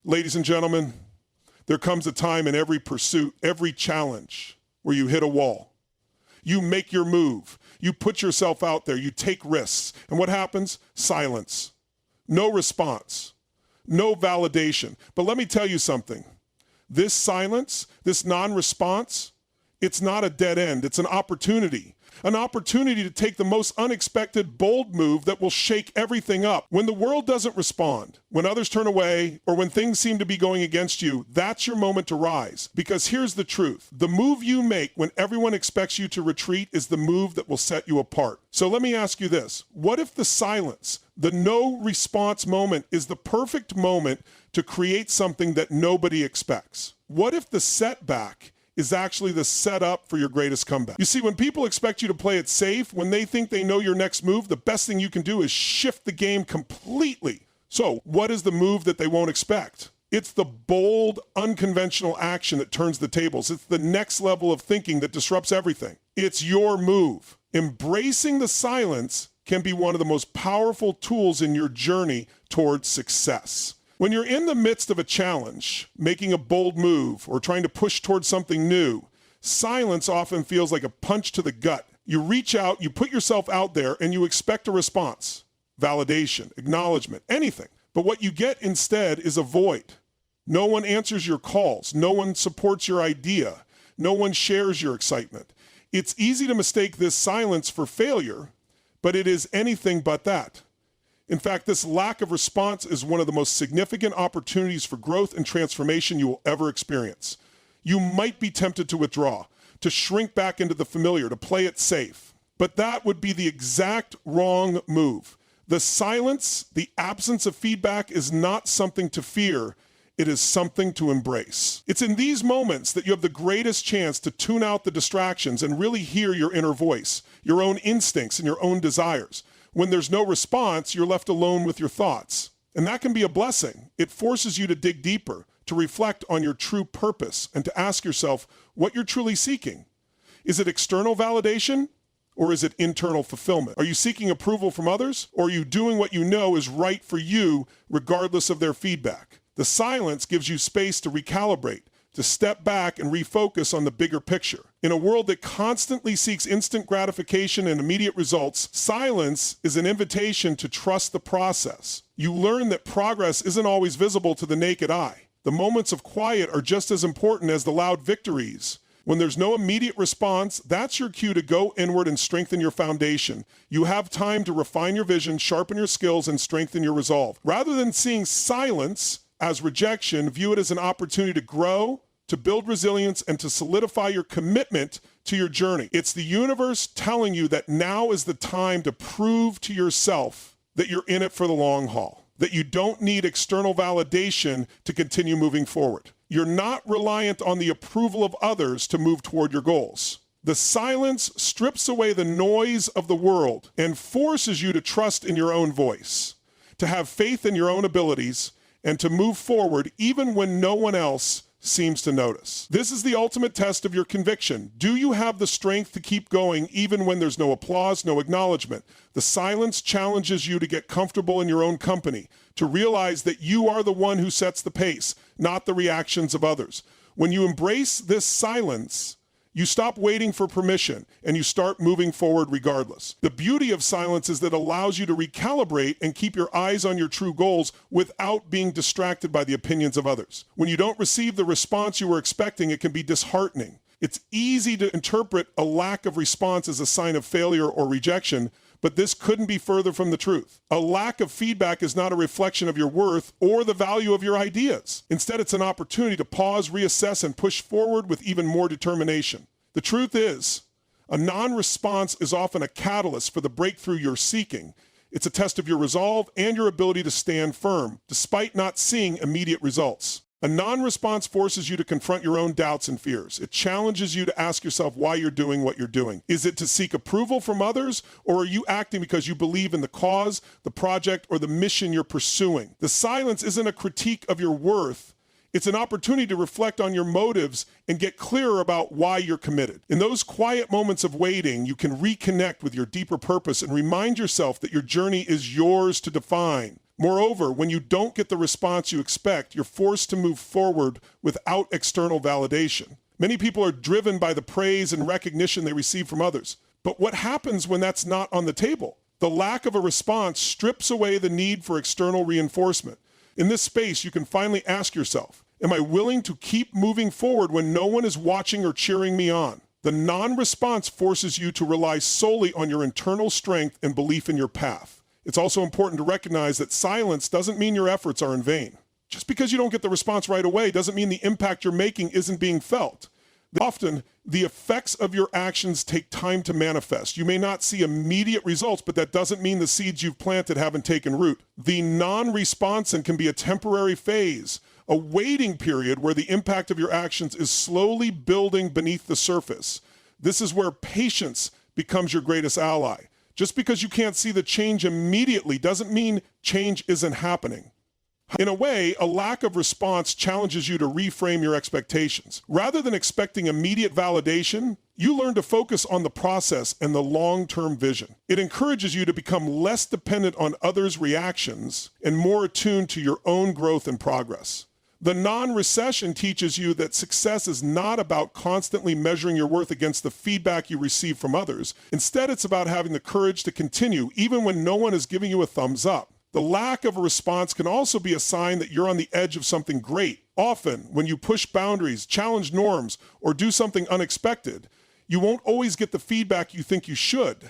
Ladies and gentlemen, there comes a time in every pursuit, every challenge, where you hit a wall. You make your move. You put yourself out there. You take risks. And what happens? Silence. No response. No validation. But let me tell you something. This silence, this non-response, it's not a dead end. It's an opportunity. An opportunity to take the most unexpected, bold move that will shake everything up. When the world doesn't respond, when others turn away, or when things seem to be going against you, that's your moment to rise. Because here's the truth. The move you make when everyone expects you to retreat is the move that will set you apart. So let me ask you this. What if the silence, the no response moment, is the perfect moment to create something that nobody expects? What if the setback is actually the setup for your greatest comeback? You see, when people expect you to play it safe, when they think they know your next move, the best thing you can do is shift the game completely. So what is the move that they won't expect? It's the bold, unconventional action that turns the tables. It's the next level of thinking that disrupts everything. It's your move. Embracing the silence can be one of the most powerful tools in your journey towards success. When you're in the midst of a challenge, making a bold move, or trying to push towards something new, silence often feels like a punch to the gut. You reach out, you put yourself out there, and you expect a response, validation, acknowledgement, anything. But what you get instead is a void. No one answers your calls. No one supports your idea. No one shares your excitement. It's easy to mistake this silence for failure, but it is anything but that. In fact, this lack of response is one of the most significant opportunities for growth and transformation you will ever experience. You might be tempted to withdraw, to shrink back into the familiar, to play it safe. But that would be the exact wrong move. The silence, the absence of feedback, is not something to fear. It is something to embrace. It's in these moments that you have the greatest chance to tune out the distractions and really hear your inner voice, your own instincts and your own desires. When there's no response, you're left alone with your thoughts. And that can be a blessing. It forces you to dig deeper, to reflect on your true purpose, and to ask yourself what you're truly seeking. Is it external validation, or is it internal fulfillment? Are you seeking approval from others, or are you doing what you know is right for you, regardless of their feedback? The silence gives you space to recalibrate, to step back and refocus on the bigger picture. In a world that constantly seeks instant gratification and immediate results, silence is an invitation to trust the process. You learn that progress isn't always visible to the naked eye. The moments of quiet are just as important as the loud victories. When there's no immediate response, that's your cue to go inward and strengthen your foundation. You have time to refine your vision, sharpen your skills, and strengthen your resolve. Rather than seeing silence as rejection, view it as an opportunity to grow, to build resilience, and to solidify your commitment to your journey. It's the universe telling you that now is the time to prove to yourself that you're in it for the long haul, that you don't need external validation to continue moving forward. You're not reliant on the approval of others to move toward your goals. The silence strips away the noise of the world and forces you to trust in your own voice, to have faith in your own abilities, and to move forward even when no one else seems to notice. This is the ultimate test of your conviction. Do you have the strength to keep going even when there's no applause, no acknowledgement? The silence challenges you to get comfortable in your own company, to realize that you are the one who sets the pace, not the reactions of others. When you embrace this silence, you stop waiting for permission and you start moving forward regardless. The beauty of silence is that it allows you to recalibrate and keep your eyes on your true goals without being distracted by the opinions of others. When you don't receive the response you were expecting, it can be disheartening. It's easy to interpret a lack of response as a sign of failure or rejection, but this couldn't be further from the truth. A lack of feedback is not a reflection of your worth or the value of your ideas. Instead, it's an opportunity to pause, reassess, and push forward with even more determination. The truth is, a non-response is often a catalyst for the breakthrough you're seeking. It's a test of your resolve and your ability to stand firm, despite not seeing immediate results. A non-response forces you to confront your own doubts and fears. It challenges you to ask yourself why you're doing what you're doing. Is it to seek approval from others, or are you acting because you believe in the cause, the project, or the mission you're pursuing? The silence isn't a critique of your worth. It's an opportunity to reflect on your motives and get clearer about why you're committed. In those quiet moments of waiting, you can reconnect with your deeper purpose and remind yourself that your journey is yours to define. Moreover, when you don't get the response you expect, you're forced to move forward without external validation. Many people are driven by the praise and recognition they receive from others. But what happens when that's not on the table? The lack of a response strips away the need for external reinforcement. In this space, you can finally ask yourself, am I willing to keep moving forward when no one is watching or cheering me on? The non-response forces you to rely solely on your internal strength and belief in your path. It's also important to recognize that silence doesn't mean your efforts are in vain. Just because you don't get the response right away doesn't mean the impact you're making isn't being felt. Often, the effects of your actions take time to manifest. You may not see immediate results, but that doesn't mean the seeds you've planted haven't taken root. The non-response can be a temporary phase, a waiting period where the impact of your actions is slowly building beneath the surface. This is where patience becomes your greatest ally. Just because you can't see the change immediately doesn't mean change isn't happening. In a way, a lack of response challenges you to reframe your expectations. Rather than expecting immediate validation, you learn to focus on the process and the long-term vision. It encourages you to become less dependent on others' reactions and more attuned to your own growth and progress. The non-recession teaches you that success is not about constantly measuring your worth against the feedback you receive from others. Instead, it's about having the courage to continue even when no one is giving you a thumbs up. The lack of a response can also be a sign that you're on the edge of something great. Often, when you push boundaries, challenge norms, or do something unexpected, you won't always get the feedback you think you should.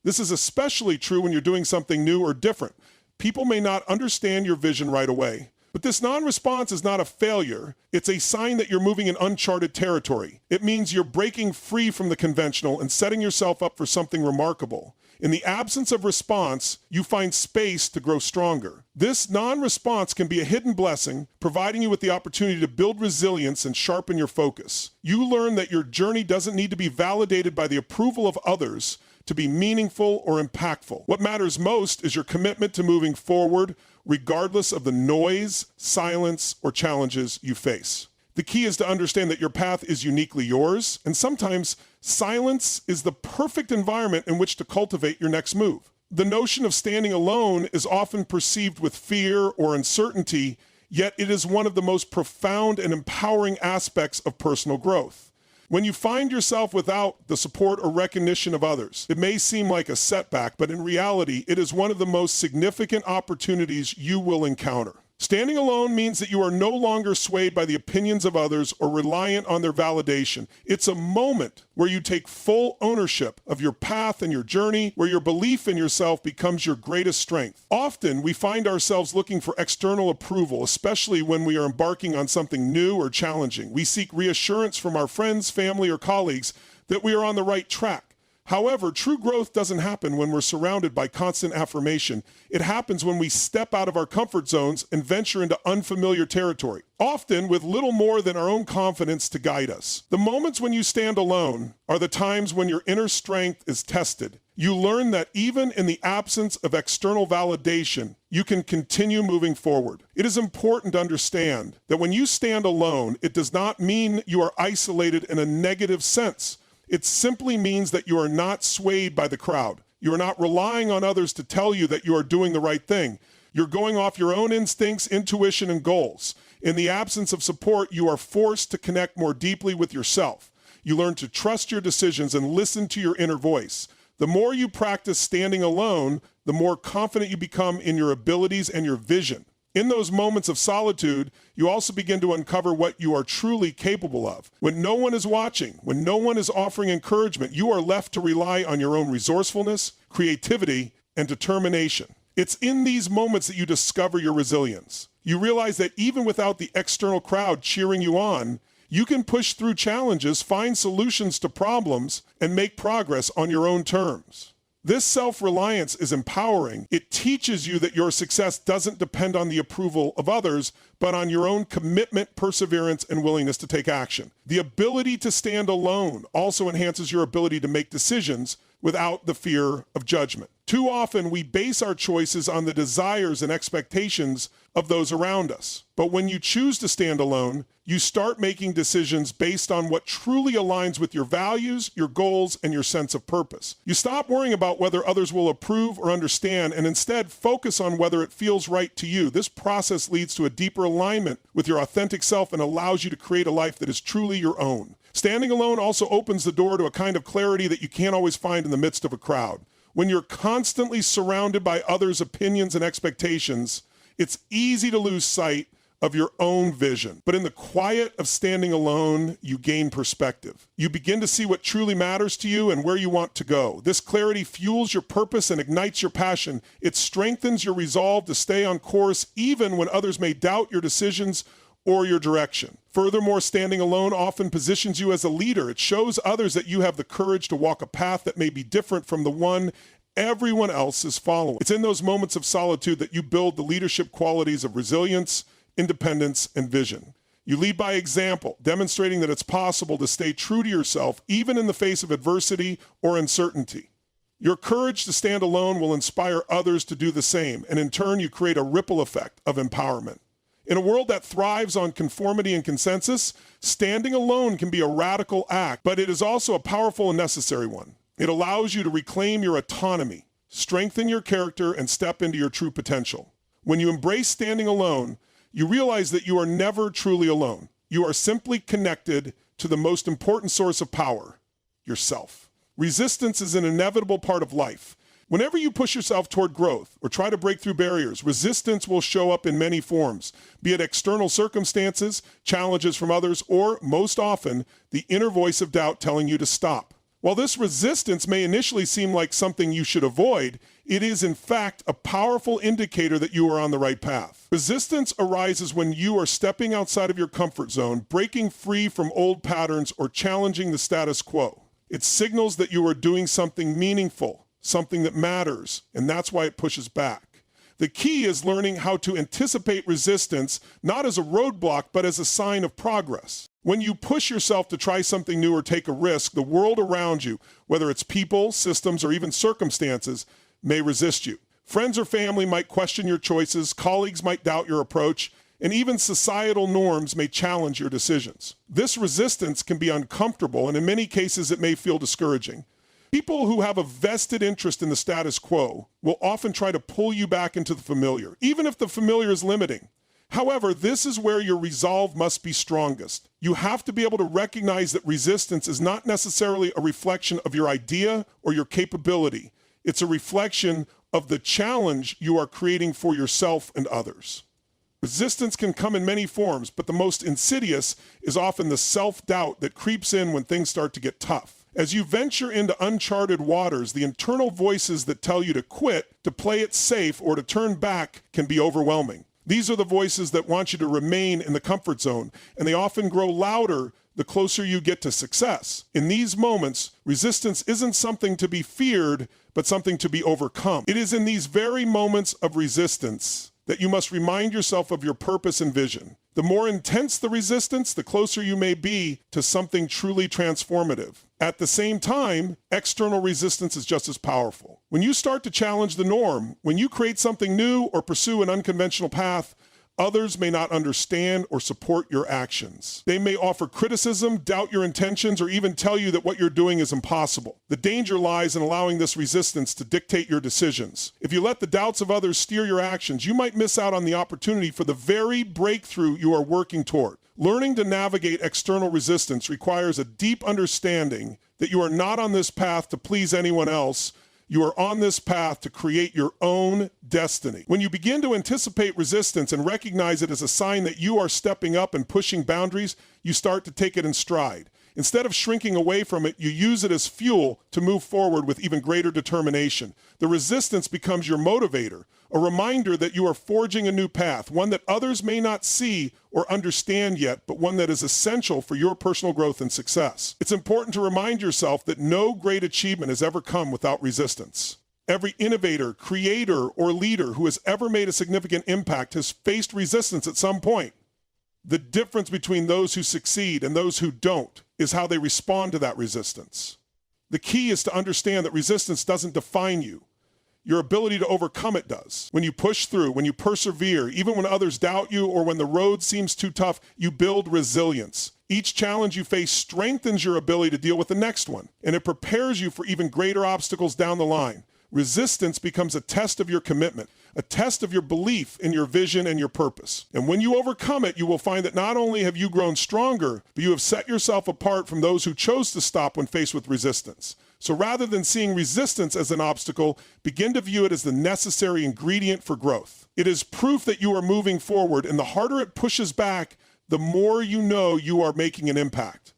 This is especially true when you're doing something new or different. People may not understand your vision right away. But this non-response is not a failure. It's a sign that you're moving in uncharted territory. It means you're breaking free from the conventional and setting yourself up for something remarkable. In the absence of response, you find space to grow stronger. This non-response can be a hidden blessing, providing you with the opportunity to build resilience and sharpen your focus. You learn that your journey doesn't need to be validated by the approval of others to be meaningful or impactful. What matters most is your commitment to moving forward, regardless of the noise, silence, or challenges you face. The key is to understand that your path is uniquely yours, and sometimes silence is the perfect environment in which to cultivate your next move. The notion of standing alone is often perceived with fear or uncertainty, yet it is one of the most profound and empowering aspects of personal growth. When you find yourself without the support or recognition of others, it may seem like a setback, but in reality, it is one of the most significant opportunities you will encounter. Standing alone means that you are no longer swayed by the opinions of others or reliant on their validation. It's a moment where you take full ownership of your path and your journey, where your belief in yourself becomes your greatest strength. Often, we find ourselves looking for external approval, especially when we are embarking on something new or challenging. We seek reassurance from our friends, family, or colleagues that we are on the right track. However, true growth doesn't happen when we're surrounded by constant affirmation. It happens when we step out of our comfort zones and venture into unfamiliar territory, often with little more than our own confidence to guide us. The moments when you stand alone are the times when your inner strength is tested. You learn that even in the absence of external validation, you can continue moving forward. It is important to understand that when you stand alone, it does not mean you are isolated in a negative sense. It simply means that you are not swayed by the crowd. You are not relying on others to tell you that you are doing the right thing. You're going off your own instincts, intuition, and goals. In the absence of support, you are forced to connect more deeply with yourself. You learn to trust your decisions and listen to your inner voice. The more you practice standing alone, the more confident you become in your abilities and your vision. In those moments of solitude, you also begin to uncover what you are truly capable of. When no one is watching, when no one is offering encouragement, you are left to rely on your own resourcefulness, creativity, and determination. It's in these moments that you discover your resilience. You realize that even without the external crowd cheering you on, you can push through challenges, find solutions to problems, and make progress on your own terms. This self-reliance is empowering. It teaches you that your success doesn't depend on the approval of others, but on your own commitment, perseverance, and willingness to take action. The ability to stand alone also enhances your ability to make decisions without the fear of judgment. Too often, we base our choices on the desires and expectations of those around us. But when you choose to stand alone, you start making decisions based on what truly aligns with your values, your goals, and your sense of purpose. You stop worrying about whether others will approve or understand, and instead focus on whether it feels right to you. This process leads to a deeper alignment with your authentic self and allows you to create a life that is truly your own. Standing alone also opens the door to a kind of clarity that you can't always find in the midst of a crowd. When you're constantly surrounded by others' opinions and expectations, it's easy to lose sight of your own vision. But in the quiet of standing alone, you gain perspective. You begin to see what truly matters to you and where you want to go. This clarity fuels your purpose and ignites your passion. It strengthens your resolve to stay on course even when others may doubt your decisions or your direction. Furthermore, standing alone often positions you as a leader. It shows others that you have the courage to walk a path that may be different from the one everyone else is following. It's in those moments of solitude that you build the leadership qualities of resilience, independence, and vision. You lead by example, demonstrating that it's possible to stay true to yourself even in the face of adversity or uncertainty. Your courage to stand alone will inspire others to do the same, and in turn, you create a ripple effect of empowerment. In a world that thrives on conformity and consensus, standing alone can be a radical act, but it is also a powerful and necessary one. It allows you to reclaim your autonomy, strengthen your character, and step into your true potential. When you embrace standing alone, you realize that you are never truly alone. You are simply connected to the most important source of power, yourself. Resistance is an inevitable part of life. Whenever you push yourself toward growth or try to break through barriers, resistance will show up in many forms, be it external circumstances, challenges from others, or, most often, the inner voice of doubt telling you to stop. While this resistance may initially seem like something you should avoid, it is in fact a powerful indicator that you are on the right path. Resistance arises when you are stepping outside of your comfort zone, breaking free from old patterns, or challenging the status quo. It signals that you are doing something meaningful, something that matters, and that's why it pushes back. The key is learning how to anticipate resistance, not as a roadblock, but as a sign of progress. When you push yourself to try something new or take a risk, the world around you, whether it's people, systems, or even circumstances, may resist you. Friends or family might question your choices, colleagues might doubt your approach, and even societal norms may challenge your decisions. This resistance can be uncomfortable, and in many cases it may feel discouraging. People who have a vested interest in the status quo will often try to pull you back into the familiar, even if the familiar is limiting. However, this is where your resolve must be strongest. You have to be able to recognize that resistance is not necessarily a reflection of your idea or your capability. It's a reflection of the challenge you are creating for yourself and others. Resistance can come in many forms, but the most insidious is often the self-doubt that creeps in when things start to get tough. As you venture into uncharted waters, the internal voices that tell you to quit, to play it safe, or to turn back can be overwhelming. These are the voices that want you to remain in the comfort zone, and they often grow louder the closer you get to success. In these moments, resistance isn't something to be feared, but something to be overcome. It is in these very moments of resistance that you must remind yourself of your purpose and vision. The more intense the resistance, the closer you may be to something truly transformative. At the same time, external resistance is just as powerful. When you start to challenge the norm, when you create something new or pursue an unconventional path, others may not understand or support your actions. They may offer criticism, doubt your intentions, or even tell you that what you're doing is impossible. The danger lies in allowing this resistance to dictate your decisions. If you let the doubts of others steer your actions, you might miss out on the opportunity for the very breakthrough you are working toward. Learning to navigate external resistance requires a deep understanding that you are not on this path to please anyone else. You are on this path to create your own destiny. When you begin to anticipate resistance and recognize it as a sign that you are stepping up and pushing boundaries, you start to take it in stride. Instead of shrinking away from it, you use it as fuel to move forward with even greater determination. The resistance becomes your motivator, a reminder that you are forging a new path, one that others may not see or understand yet, but one that is essential for your personal growth and success. It's important to remind yourself that no great achievement has ever come without resistance. Every innovator, creator, or leader who has ever made a significant impact has faced resistance at some point. The difference between those who succeed and those who don't is how they respond to that resistance. The key is to understand that resistance doesn't define you. Your ability to overcome it does. When you push through, when you persevere, even when others doubt you or when the road seems too tough, you build resilience. Each challenge you face strengthens your ability to deal with the next one, and it prepares you for even greater obstacles down the line. Resistance becomes a test of your commitment, a test of your belief in your vision and your purpose. And when you overcome it, you will find that not only have you grown stronger, but you have set yourself apart from those who chose to stop when faced with resistance. So rather than seeing resistance as an obstacle, begin to view it as the necessary ingredient for growth. It is proof that you are moving forward, and the harder it pushes back, the more you know you are making an impact.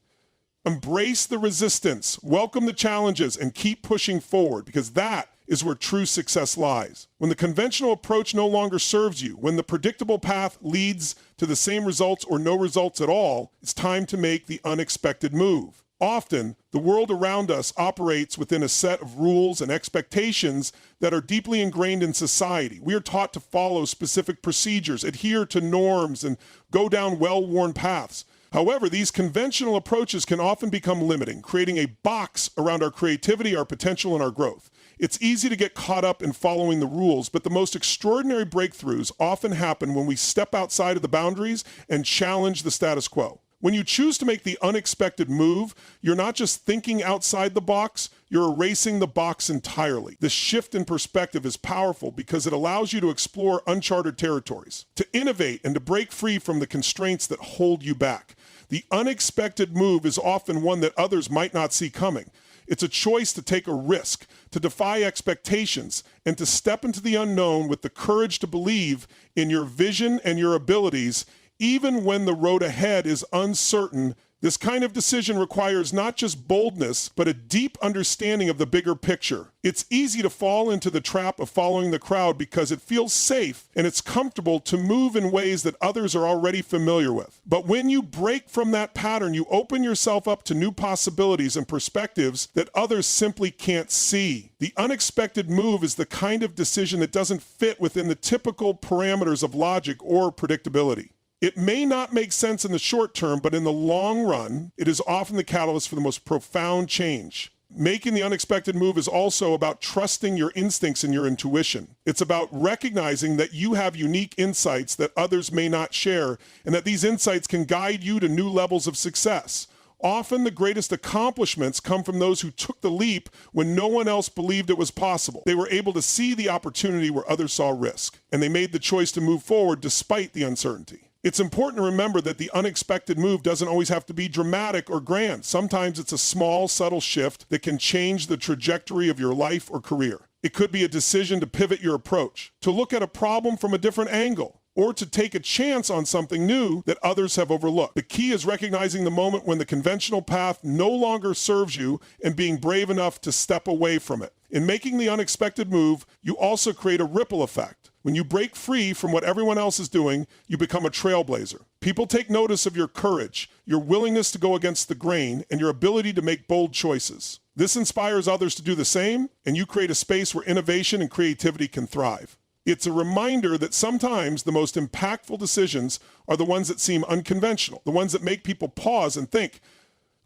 Embrace the resistance, welcome the challenges, and keep pushing forward, because that is where true success lies. When the conventional approach no longer serves you, when the predictable path leads to the same results or no results at all, it's time to make the unexpected move. Often, the world around us operates within a set of rules and expectations that are deeply ingrained in society. We are taught to follow specific procedures, adhere to norms, and go down well-worn paths. However, these conventional approaches can often become limiting, creating a box around our creativity, our potential, and our growth. It's easy to get caught up in following the rules, but the most extraordinary breakthroughs often happen when we step outside of the boundaries and challenge the status quo. When you choose to make the unexpected move, you're not just thinking outside the box, you're erasing the box entirely. The shift in perspective is powerful because it allows you to explore uncharted territories, to innovate, and to break free from the constraints that hold you back. The unexpected move is often one that others might not see coming. It's a choice to take a risk, to defy expectations, and to step into the unknown with the courage to believe in your vision and your abilities, even when the road ahead is uncertain. This kind of decision requires not just boldness, but a deep understanding of the bigger picture. It's easy to fall into the trap of following the crowd because it feels safe and it's comfortable to move in ways that others are already familiar with. But when you break from that pattern, you open yourself up to new possibilities and perspectives that others simply can't see. The unexpected move is the kind of decision that doesn't fit within the typical parameters of logic or predictability. It may not make sense in the short term, but in the long run, it is often the catalyst for the most profound change. Making the unexpected move is also about trusting your instincts and your intuition. It's about recognizing that you have unique insights that others may not share, and that these insights can guide you to new levels of success. Often the greatest accomplishments come from those who took the leap when no one else believed it was possible. They were able to see the opportunity where others saw risk, and they made the choice to move forward despite the uncertainty. It's important to remember that the unexpected move doesn't always have to be dramatic or grand. Sometimes it's a small, subtle shift that can change the trajectory of your life or career. It could be a decision to pivot your approach, to look at a problem from a different angle, or to take a chance on something new that others have overlooked. The key is recognizing the moment when the conventional path no longer serves you and being brave enough to step away from it. In making the unexpected move, you also create a ripple effect. When you break free from what everyone else is doing, you become a trailblazer. People take notice of your courage, your willingness to go against the grain, and your ability to make bold choices. This inspires others to do the same, and you create a space where innovation and creativity can thrive. It's a reminder that sometimes the most impactful decisions are the ones that seem unconventional, the ones that make people pause and think,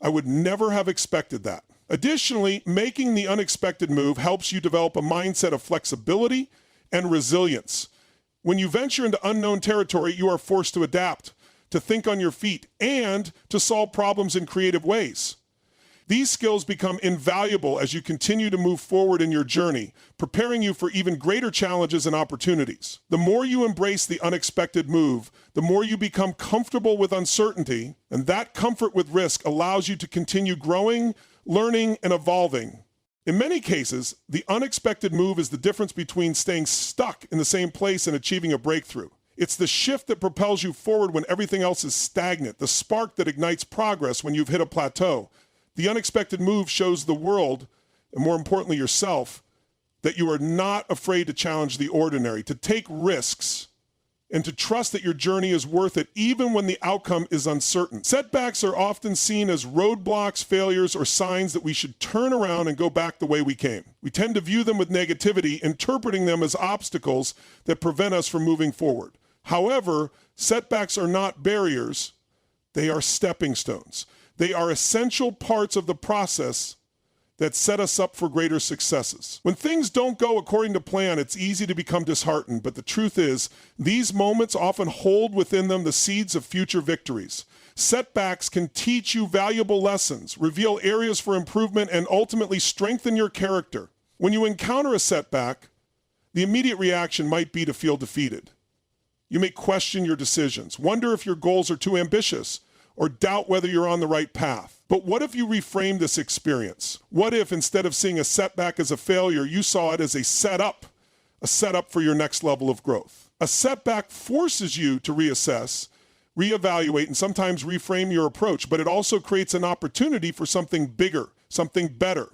I would never have expected that. Additionally, making the unexpected move helps you develop a mindset of flexibility and resilience. When you venture into unknown territory, you are forced to adapt, to think on your feet, and to solve problems in creative ways. These skills become invaluable as you continue to move forward in your journey, preparing you for even greater challenges and opportunities. The more you embrace the unexpected move, the more you become comfortable with uncertainty, and that comfort with risk allows you to continue growing, learning, and evolving. In many cases, the unexpected move is the difference between staying stuck in the same place and achieving a breakthrough. It's the shift that propels you forward when everything else is stagnant, the spark that ignites progress when you've hit a plateau. The unexpected move shows the world, and more importantly yourself, that you are not afraid to challenge the ordinary, to take risks, and to trust that your journey is worth it even when the outcome is uncertain. Setbacks are often seen as roadblocks, failures, or signs that we should turn around and go back the way we came. We tend to view them with negativity, interpreting them as obstacles that prevent us from moving forward. However, setbacks are not barriers, they are stepping stones. They are essential parts of the process that set us up for greater successes. When things don't go according to plan, it's easy to become disheartened, but the truth is, these moments often hold within them the seeds of future victories. Setbacks can teach you valuable lessons, reveal areas for improvement, and ultimately strengthen your character. When you encounter a setback, the immediate reaction might be to feel defeated. You may question your decisions, wonder if your goals are too ambitious, or doubt whether you're on the right path. But what if you reframe this experience? What if instead of seeing a setback as a failure, you saw it as a setup for your next level of growth? A setback forces you to reassess, reevaluate, and sometimes reframe your approach, but it also creates an opportunity for something bigger, something better.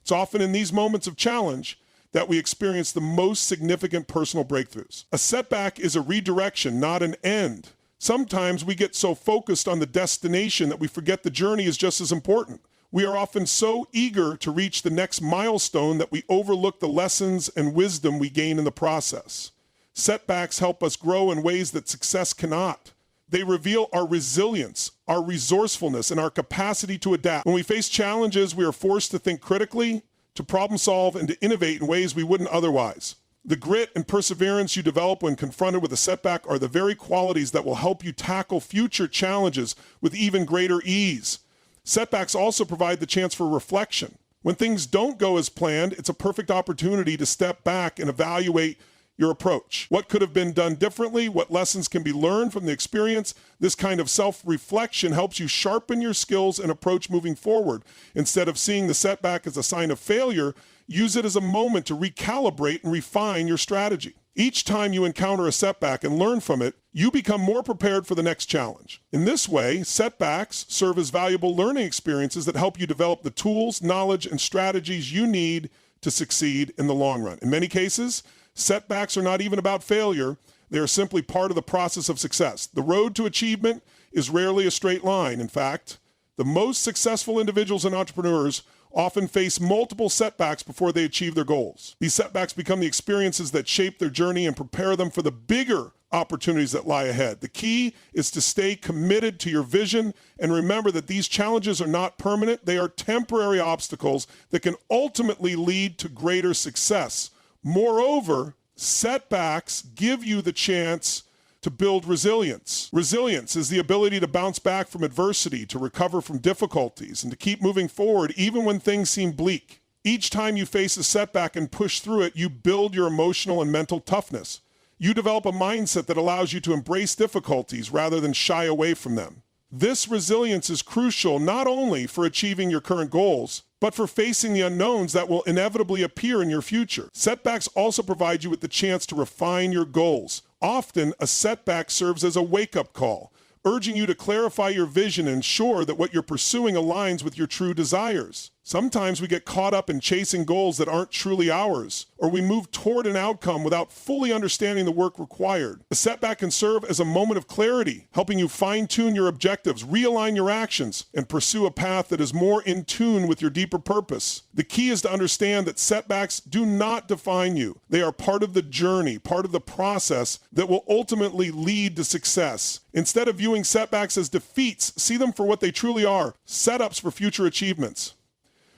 It's often in these moments of challenge that we experience the most significant personal breakthroughs. A setback is a redirection, not an end. Sometimes we get so focused on the destination that we forget the journey is just as important. We are often so eager to reach the next milestone that we overlook the lessons and wisdom we gain in the process. Setbacks help us grow in ways that success cannot. They reveal our resilience, our resourcefulness, and our capacity to adapt. When we face challenges, we are forced to think critically, to problem solve, and to innovate in ways we wouldn't otherwise. The grit and perseverance you develop when confronted with a setback are the very qualities that will help you tackle future challenges with even greater ease. Setbacks also provide the chance for reflection. When things don't go as planned, it's a perfect opportunity to step back and evaluate your approach. What could have been done differently? What lessons can be learned from the experience? This kind of self-reflection helps you sharpen your skills and approach moving forward. Instead of seeing the setback as a sign of failure, use it as a moment to recalibrate and refine your strategy. Each time you encounter a setback and learn from it, you become more prepared for the next challenge. In this way, setbacks serve as valuable learning experiences that help you develop the tools, knowledge, and strategies you need to succeed in the long run. In many cases, setbacks are not even about failure. They are simply part of the process of success. The road to achievement is rarely a straight line. In fact, the most successful individuals and entrepreneurs often face multiple setbacks before they achieve their goals. These setbacks become the experiences that shape their journey and prepare them for the bigger opportunities that lie ahead. The key is to stay committed to your vision and remember that these challenges are not permanent. They are temporary obstacles that can ultimately lead to greater success. Moreover, setbacks give you the chance to build resilience. Resilience is the ability to bounce back from adversity, to recover from difficulties, and to keep moving forward even when things seem bleak. Each time you face a setback and push through it, you build your emotional and mental toughness. You develop a mindset that allows you to embrace difficulties rather than shy away from them. This resilience is crucial not only for achieving your current goals, but for facing the unknowns that will inevitably appear in your future. Setbacks also provide you with the chance to refine your goals. Often, a setback serves as a wake-up call, urging you to clarify your vision and ensure that what you're pursuing aligns with your true desires. Sometimes we get caught up in chasing goals that aren't truly ours, or we move toward an outcome without fully understanding the work required. A setback can serve as a moment of clarity, helping you fine-tune your objectives, realign your actions, and pursue a path that is more in tune with your deeper purpose. The key is to understand that setbacks do not define you. They are part of the journey, part of the process that will ultimately lead to success. Instead of viewing setbacks as defeats, see them for what they truly are, setups for future achievements.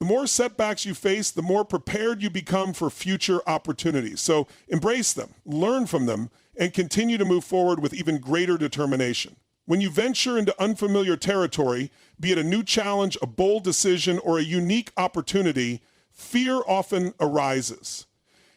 The more setbacks you face, the more prepared you become for future opportunities. So embrace them, learn from them, and continue to move forward with even greater determination. When you venture into unfamiliar territory, be it a new challenge, a bold decision, or a unique opportunity, fear often arises.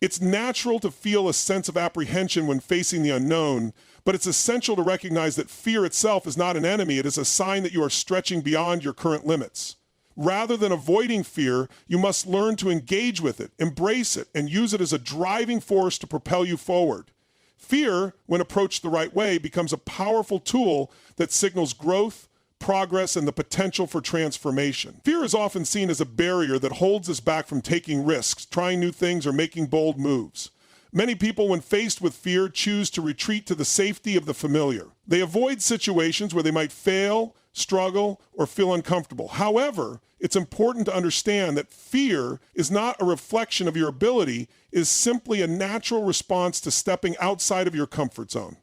It's natural to feel a sense of apprehension when facing the unknown, but it's essential to recognize that fear itself is not an enemy. It is a sign that you are stretching beyond your current limits. Rather than avoiding fear, you must learn to engage with it, embrace it, and use it as a driving force to propel you forward. Fear, when approached the right way, becomes a powerful tool that signals growth, progress, and the potential for transformation. Fear is often seen as a barrier that holds us back from taking risks, trying new things, or making bold moves. Many people, when faced with fear, choose to retreat to the safety of the familiar. They avoid situations where they might fail, struggle, or feel uncomfortable. However, it's important to understand that fear is not a reflection of your ability, it is simply a natural response to stepping outside of your comfort zone.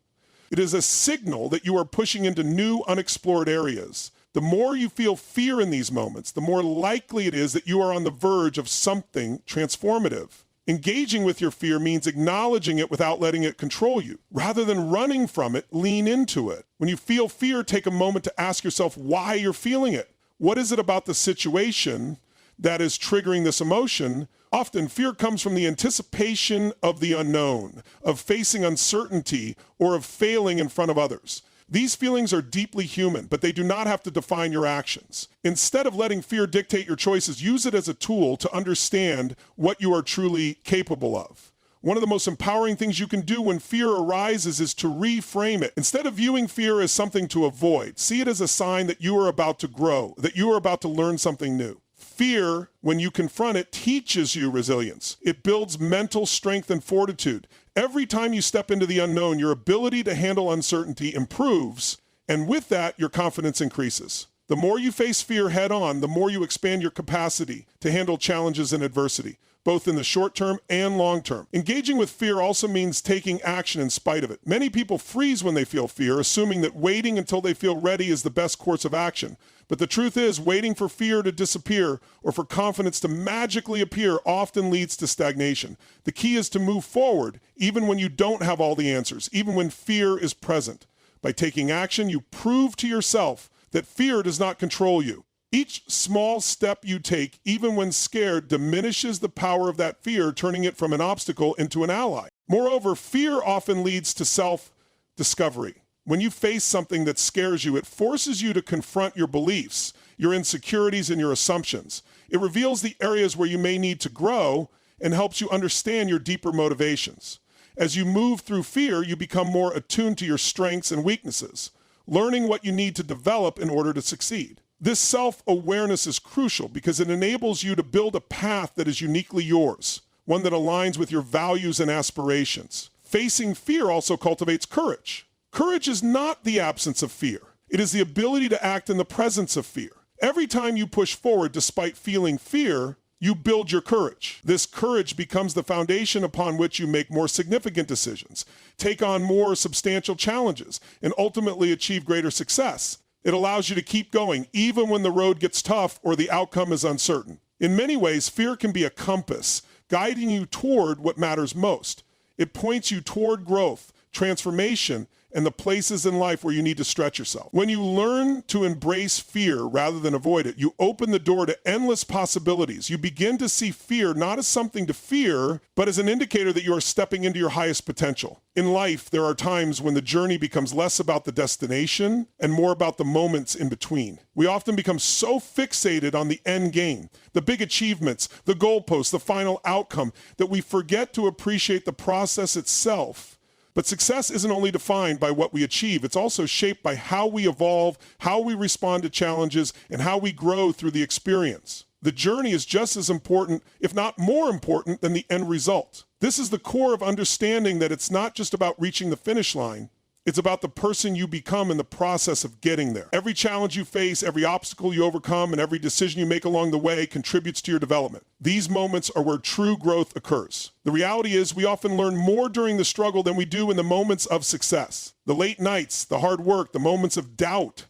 It is a signal that you are pushing into new, unexplored areas. The more you feel fear in these moments, the more likely it is that you are on the verge of something transformative. Engaging with your fear means acknowledging it without letting it control you. Rather than running from it, lean into it. When you feel fear, take a moment to ask yourself why you're feeling it. What is it about the situation that is triggering this emotion? Often, fear comes from the anticipation of the unknown, of facing uncertainty, or of failing in front of others. These feelings are deeply human, but they do not have to define your actions. Instead of letting fear dictate your choices, use it as a tool to understand what you are truly capable of. One of the most empowering things you can do when fear arises is to reframe it. Instead of viewing fear as something to avoid, see it as a sign that you are about to grow, that you are about to learn something new. Fear, when you confront it, teaches you resilience. It builds mental strength and fortitude. Every time you step into the unknown, your ability to handle uncertainty improves, and with that, your confidence increases. The more you face fear head on, the more you expand your capacity to handle challenges and adversity, both in the short term and long term. Engaging with fear also means taking action in spite of it. Many people freeze when they feel fear, assuming that waiting until they feel ready is the best course of action. But the truth is, waiting for fear to disappear or for confidence to magically appear often leads to stagnation. The key is to move forward, even when you don't have all the answers, even when fear is present. By taking action, you prove to yourself that fear does not control you. Each small step you take, even when scared, diminishes the power of that fear, turning it from an obstacle into an ally. Moreover, fear often leads to self-discovery. When you face something that scares you, it forces you to confront your beliefs, your insecurities, and your assumptions. It reveals the areas where you may need to grow and helps you understand your deeper motivations. As you move through fear, you become more attuned to your strengths and weaknesses, learning what you need to develop in order to succeed. This self-awareness is crucial because it enables you to build a path that is uniquely yours, one that aligns with your values and aspirations. Facing fear also cultivates courage. Courage is not the absence of fear. It is the ability to act in the presence of fear. Every time you push forward despite feeling fear, you build your courage. This courage becomes the foundation upon which you make more significant decisions, take on more substantial challenges, and ultimately achieve greater success. It allows you to keep going even when the road gets tough or the outcome is uncertain. In many ways, fear can be a compass, guiding you toward what matters most. It points you toward growth, transformation, and the places in life where you need to stretch yourself. When you learn to embrace fear rather than avoid it, you open the door to endless possibilities. You begin to see fear not as something to fear, but as an indicator that you are stepping into your highest potential. In life, there are times when the journey becomes less about the destination and more about the moments in between. We often become so fixated on the end game, the big achievements, the goalposts, the final outcome, that we forget to appreciate the process itself. But success isn't only defined by what we achieve, it's also shaped by how we evolve, how we respond to challenges, and how we grow through the experience. The journey is just as important, if not more important, than the end result. This is the core of understanding that it's not just about reaching the finish line, it's about the person you become in the process of getting there. Every challenge you face, every obstacle you overcome, and every decision you make along the way contributes to your development. These moments are where true growth occurs. The reality is we often learn more during the struggle than we do in the moments of success. The late nights, the hard work, the moments of doubt,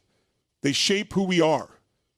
they shape who we are.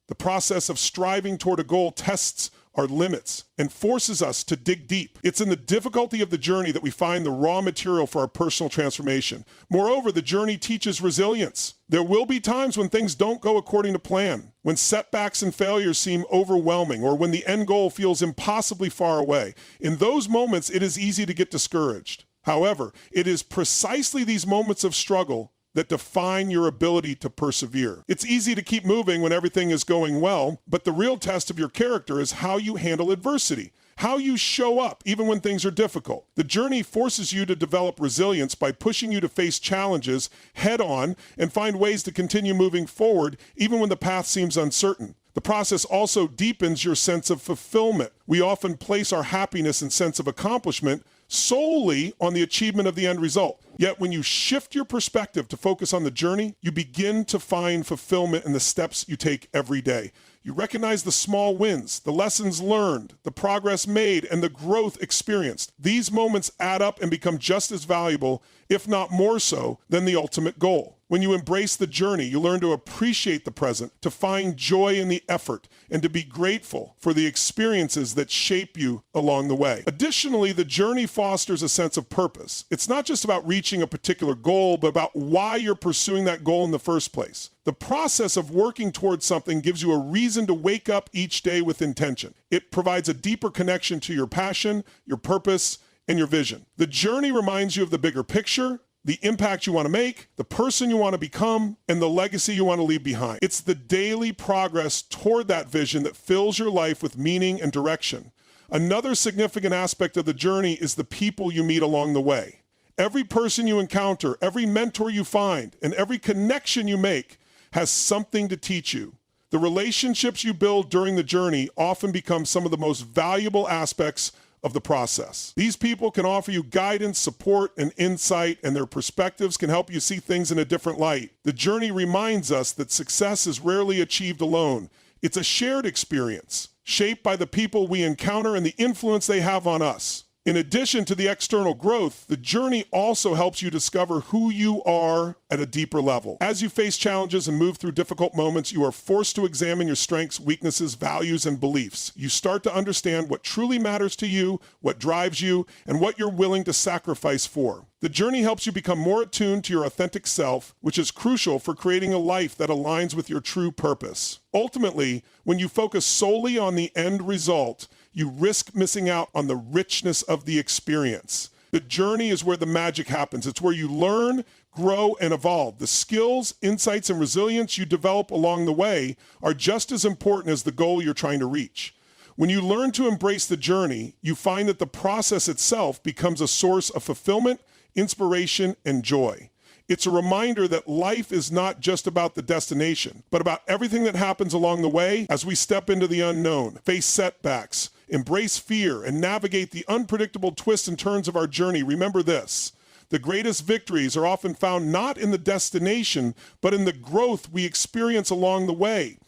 The process of striving toward a goal tests our limits and forces us to dig deep. It's in the difficulty of the journey that we find the raw material for our personal transformation. Moreover, the journey teaches resilience. There will be times when things don't go according to plan, when setbacks and failures seem overwhelming, or when the end goal feels impossibly far away. In those moments, it is easy to get discouraged. However, it is precisely these moments of struggle that define your ability to persevere. It's easy to keep moving when everything is going well, but the real test of your character is how you handle adversity, how you show up even when things are difficult. The journey forces you to develop resilience by pushing you to face challenges head on and find ways to continue moving forward even when the path seems uncertain. The process also deepens your sense of fulfillment. We often place our happiness and sense of accomplishment solely on the achievement of the end result. Yet when you shift your perspective to focus on the journey, you begin to find fulfillment in the steps you take every day. You recognize the small wins, the lessons learned, the progress made, and the growth experienced. These moments add up and become just as valuable, if not more so, than the ultimate goal. When you embrace the journey, you learn to appreciate the present, to find joy in the effort, and to be grateful for the experiences that shape you along the way. Additionally, the journey fosters a sense of purpose. It's not just about reaching a particular goal, but about why you're pursuing that goal in the first place. The process of working towards something gives you a reason to wake up each day with intention. It provides a deeper connection to your passion, your purpose, and your vision. The journey reminds you of the bigger picture, the impact you want to make, the person you want to become, and the legacy you want to leave behind. It's the daily progress toward that vision that fills your life with meaning and direction. Another significant aspect of the journey is the people you meet along the way. Every person you encounter, every mentor you find, and every connection you make has something to teach you. The relationships you build during the journey often become some of the most valuable aspects of the process. These people can offer you guidance, support, and insight, and their perspectives can help you see things in a different light. The journey reminds us that success is rarely achieved alone. It's a shared experience, shaped by the people we encounter and the influence they have on us. In addition to the external growth, the journey also helps you discover who you are at a deeper level. As you face challenges and move through difficult moments, you are forced to examine your strengths, weaknesses, values, and beliefs. You start to understand what truly matters to you, what drives you, and what you're willing to sacrifice for. The journey helps you become more attuned to your authentic self, which is crucial for creating a life that aligns with your true purpose. Ultimately, when you focus solely on the end result, you risk missing out on the richness of the experience. The journey is where the magic happens. It's where you learn, grow, and evolve. The skills, insights, and resilience you develop along the way are just as important as the goal you're trying to reach. When you learn to embrace the journey, you find that the process itself becomes a source of fulfillment, inspiration, and joy. It's a reminder that life is not just about the destination, but about everything that happens along the way as we step into the unknown, face setbacks, embrace fear, and navigate the unpredictable twists and turns of our journey. Remember this: the greatest victories are often found not in the destination, but in the growth we experience along the way.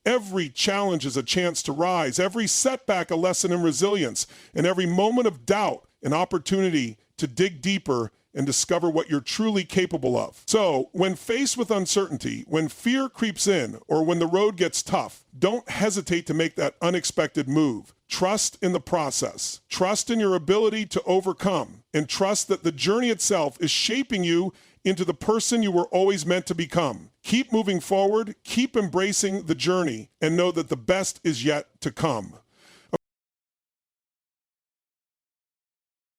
Every challenge is a chance to rise, every setback a lesson in resilience, and every moment of doubt an opportunity to dig deeper and discover what you're truly capable of. So, when faced with uncertainty, when fear creeps in, or when the road gets tough, don't hesitate to make that unexpected move. Trust in the process. Trust in your ability to overcome, and trust that the journey itself is shaping you into the person you were always meant to become. Keep moving forward, keep embracing the journey, and know that the best is yet to come.